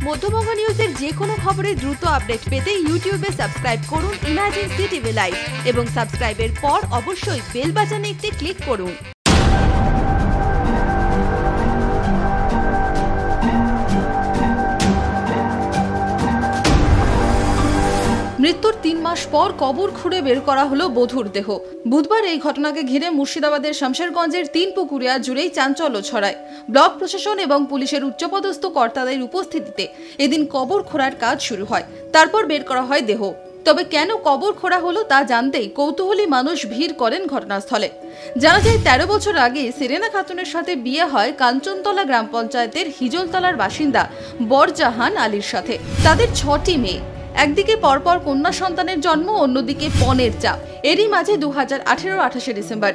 মধ্যবঙ্গ নিউজের যে কোনো খবরের দ্রুত আপডেট পেতে ইউটিউবে সাবস্ক্রাইব করুন ইমার্জেন্সি টিভি লাইভ এবং সাবস্ক্রাইবের পর অবশ্যই বেল বাটনে একটি ক্লিক করুন। মৃত্যুর 3 মাস পর কবর খুঁড়ে বের করা হলো বধূর দেহ। বুধবার এই ঘটনাকে ঘিরে মুর্শিদাবাদের শামশেরগঞ্জের 3 পুকুরিয়া জুড়েই চাঞ্চল্য ছড়ায়। ব্লক প্রশাসন এবং পুলিশের উচ্চপদস্থ কর্তাদের উপস্থিতিতে এদিন কবর খোঁড়ার কাজ শুরু হয়। তারপর বের করা হয় দেহ। তবে কেন কবর খোঁড়া হলো তা জানতেই কৌতূহলী মানুষ ভিড় করেন ঘটনাস্থলে। জানা যায় 13 বছর আগে সেরেনা খাতুনের সাথে বিয়ে হয় কাঞ্চনতলা গ্রাম পঞ্চায়েতের হিজলতলার বাসিন্দা বরজাহান আলীর সাথে। তাদের 6টি মেয়ে। একদিকে পরপর কন্যা সন্তানের জন্ম, অন্যদিকে পণের চাপ। এরই মাঝে 2018-28 ডিসেম্বর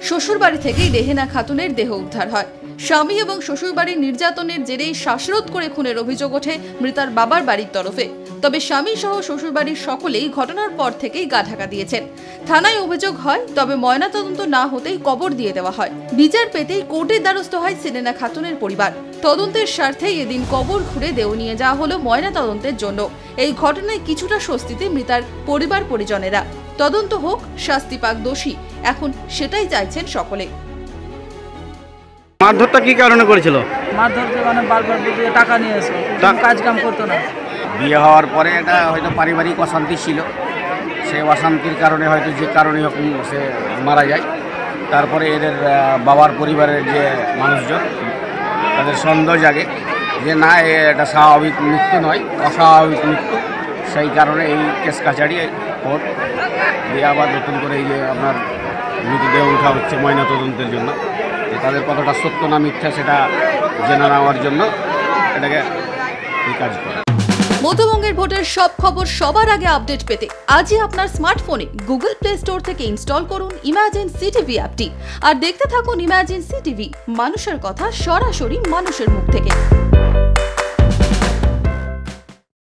শ্বশুরবাড়ি থেকেই রেহেনা খাতুনের দেহ উদ্ধার হয়। স্বামী এবং শ্বশুরবাড়ির নির্যাতনের জেরেই শ্বাসরোধ করে খুনের অভিযোগ ওঠে মৃতার বাবার বাড়ির তরফে। তবে স্বামী সহ শ্বশুরবাড়ির সকলেই ঘটনার পর থেকেই গা ঢাকা দিয়েছেন। থানায় অভিযোগ হয়, তবে ময়নাতদন্ত না হতেই কবর দিয়ে দেওয়া হয়। বিচার পেতেই কোর্টের দ্বারস্থ হয় সেরেনা খাতুনের পরিবার। তদন্তের স্বার্থেই এদিন কবর খুঁড়ে দেহ নিয়ে যাওয়া হলো ময়নাতদন্তের জন্য। এই ঘটনায় কিছুটা স্বস্তিতে মৃতার পরিবার পরিজনেরা। তদন্ত হোক, শাস্তি পাক দোষী, এখন সেটাই চাইছেন সকলে। মারধরটা কি কারণে করেছিল? মারধরতে মানে বারবার টাকা নিয়ে এসো, কাজ কাম করতো না। বিয়ে হওয়ার পরে এটা হয়তো পারিবারিক অশান্তি ছিল, সেই অশান্তির কারণে হয়তো যে কারণে সে মারা যায়। তারপরে এদের বাবার পরিবারের যে মানুষজন তাদের সন্দেহ জাগে যে না, এটা স্বাভাবিক মৃত্যু নয়, অস্বাভাবিক মৃত্যু। সেই কারণে এই কেস কাছাড়ি কোর্ট দিয়ে আবার নতুন করে এই যে আপনার মৃতদেহ উঠা হচ্ছে ময়নাতদন্তের জন্য। তাদের কতটা সত্য না মিথ্যা সেটা জেনে নেওয়ার জন্য এটাকে এই কাজ করে। মধ্যবঙ্গের ভোটের সব খবর সবার আগে আপডেট পেতে আজই আপনার স্মার্টফোনে গুগল প্লে স্টোর থেকে ইনস্টল করুন ইমার্জেন্সি টিভি অ্যাপটি আর দেখতে থাকুন ইমার্জেন্সি টিভি, মানুষের কথা সরাসরি মানুষের মুখ থেকে।